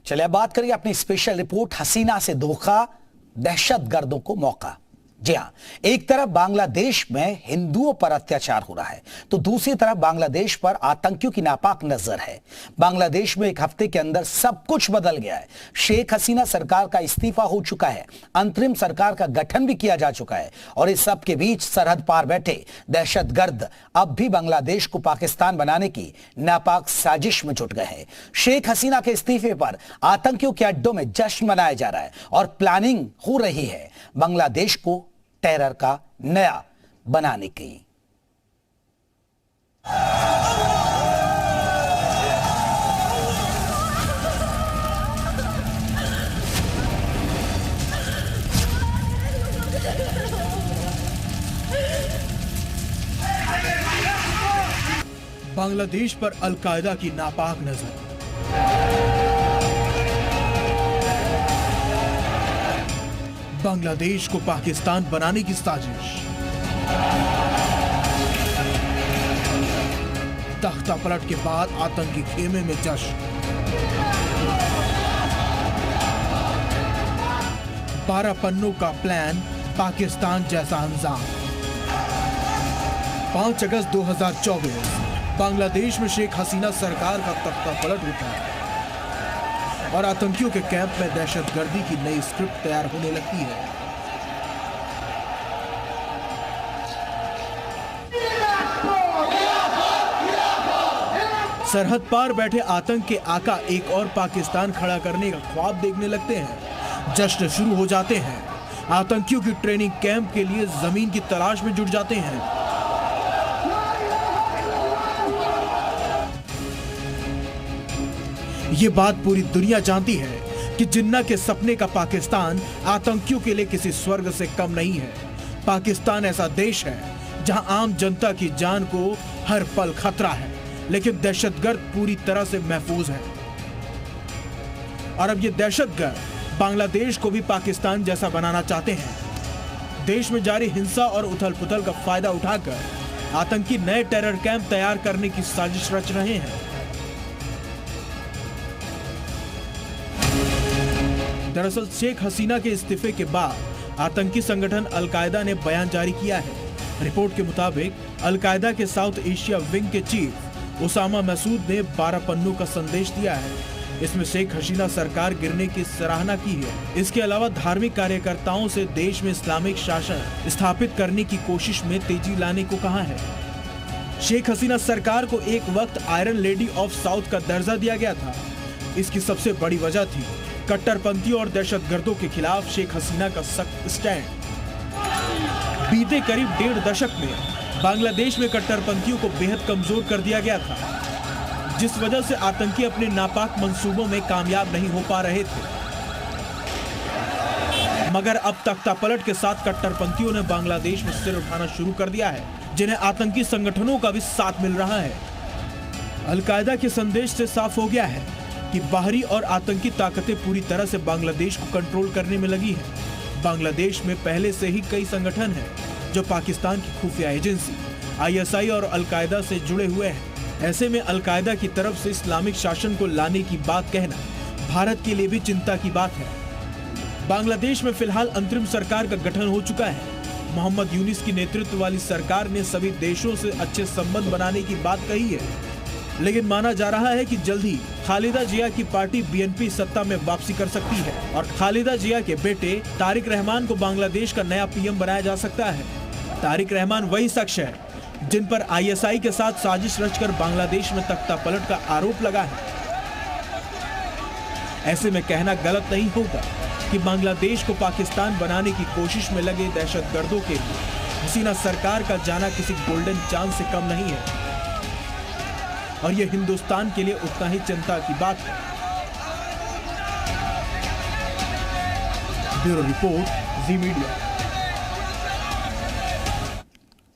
चलिए अब बात करिए अपनी स्पेशल रिपोर्ट हसीना से धोखा, दहशतगर्दों को मौका। जी हां, एक तरफ बांग्लादेश में हिंदुओं पर अत्याचार हो रहा है तो दूसरी तरफ बांग्लादेश पर आतंकियों की नापाक नजर है। बांग्लादेश में एक हफ्ते के अंदर सब कुछ बदल गया है। शेख हसीना सरकार का इस्तीफा हो चुका है, अंतरिम सरकार का गठन भी किया जा चुका है और इस सब के बीच सरहद पार बैठे दहशतगर्द अब भी बांग्लादेश को पाकिस्तान बनाने की नापाक साजिश में जुट गए हैं। शेख हसीना के इस्तीफे पर आतंकियों के अड्डों में जश्न मनाया जा रहा है और प्लानिंग हो रही है बांग्लादेश को टेरर का नया बनाने की। बांग्लादेश पर अल-कायदा की नापाक नजर। बांग्लादेश को पाकिस्तान बनाने की साजिश। तख्ता पलट के बाद आतंकी खेमे में जश्न। 12 पन्नों का प्लान, पाकिस्तान जैसा अंजाम। 5 अगस्त 2024 बांग्लादेश में शेख हसीना सरकार का तख्ता पलट उठा और आतंकियों के कैंप में दहशतगर्दी की नई स्क्रिप्ट तैयार होने लगती है। सरहद पार बैठे आतंक के आका एक और पाकिस्तान खड़ा करने का ख्वाब देखने लगते हैं। जश्न शुरू हो जाते हैं। आतंकियों की ट्रेनिंग कैंप के लिए जमीन की तलाश में जुट जाते हैं। ये बात पूरी दुनिया जानती है कि जिन्ना के सपने का पाकिस्तान आतंकियों के लिए किसी स्वर्ग से कम नहीं है। पाकिस्तान ऐसा देश है जहां आम जनता की जान को हर पल खतरा है, लेकिन दहशतगर्द पूरी तरह से महफूज है। और अब ये दहशतगर्द बांग्लादेश को भी पाकिस्तान जैसा बनाना चाहते हैं। देश में जारी हिंसा और उथल-पुथल का फायदा उठाकर आतंकी नए टेरर कैंप तैयार करने की साजिश रच रहे हैं। दरअसल शेख हसीना के इस्तीफे के बाद आतंकी संगठन अल-कायदा ने बयान जारी किया है। रिपोर्ट के मुताबिक अल-कायदा के साउथ एशिया विंग के चीफ उसामा मसूद ने 12 पन्नों का संदेश दिया है। इसमें शेख हसीना सरकार गिरने की सराहना की है। इसके अलावा धार्मिक कार्यकर्ताओं से देश में इस्लामिक शासन स्थापित करने की कोशिश में तेजी लाने को कहा है। शेख हसीना सरकार को एक वक्त आयरन लेडी ऑफ साउथ का दर्जा दिया गया था। इसकी सबसे बड़ी वजह थी कट्टरपंथियों और दहशतगर्दों के खिलाफ शेख हसीना का सख्त स्टैंड। बीते करीब 1.5 दशक में बांग्लादेश में कट्टरपंथियों को बेहद कमजोर कर दिया गया था, जिस वजह से आतंकी अपने नापाक मंसूबों में कामयाब नहीं हो पा रहे थे। मगर अब तख्तापलट के साथ कट्टरपंथियों ने बांग्लादेश में सिर उठाना शुरू कर दिया है, जिन्हें आतंकी संगठनों का भी साथ मिल रहा है। अल-कायदा के संदेश से साफ हो गया है कि बाहरी और आतंकी ताकतें पूरी तरह से बांग्लादेश को कंट्रोल करने में लगी हैं। बांग्लादेश में पहले से ही कई संगठन हैं जो पाकिस्तान की खुफिया एजेंसी ISI और अल-कायदा से जुड़े हुए हैं। ऐसे में अल-कायदा की तरफ से इस्लामिक शासन को लाने की बात कहना भारत के लिए भी चिंता की बात है। बांग्लादेश में फिलहाल अंतरिम सरकार का गठन हो चुका है। मोहम्मद यूनिस की नेतृत्व वाली सरकार ने सभी देशों से अच्छे संबंध बनाने की बात कही है, लेकिन माना जा रहा है कि जल्द ही खालिदा जिया की पार्टी BNP सत्ता में वापसी कर सकती है और खालिदा जिया के बेटे तारिक रहमान को बांग्लादेश का नया PM बनाया जा सकता है। तारिक रहमान वही शख्स है जिन पर ISI के साथ साजिश रचकर बांग्लादेश में तख्ता पलट का आरोप लगा है। ऐसे में कहना गलत नहीं होगा कि बांग्लादेश को पाकिस्तान बनाने की कोशिश में लगे दहशतगर्दों के लिए हसीना सरकार का जाना किसी गोल्डन चांस से कम नहीं है और यह हिंदुस्तान के लिए उतना ही चिंता की बात है। ब्यूरो रिपोर्ट, जी मीडिया।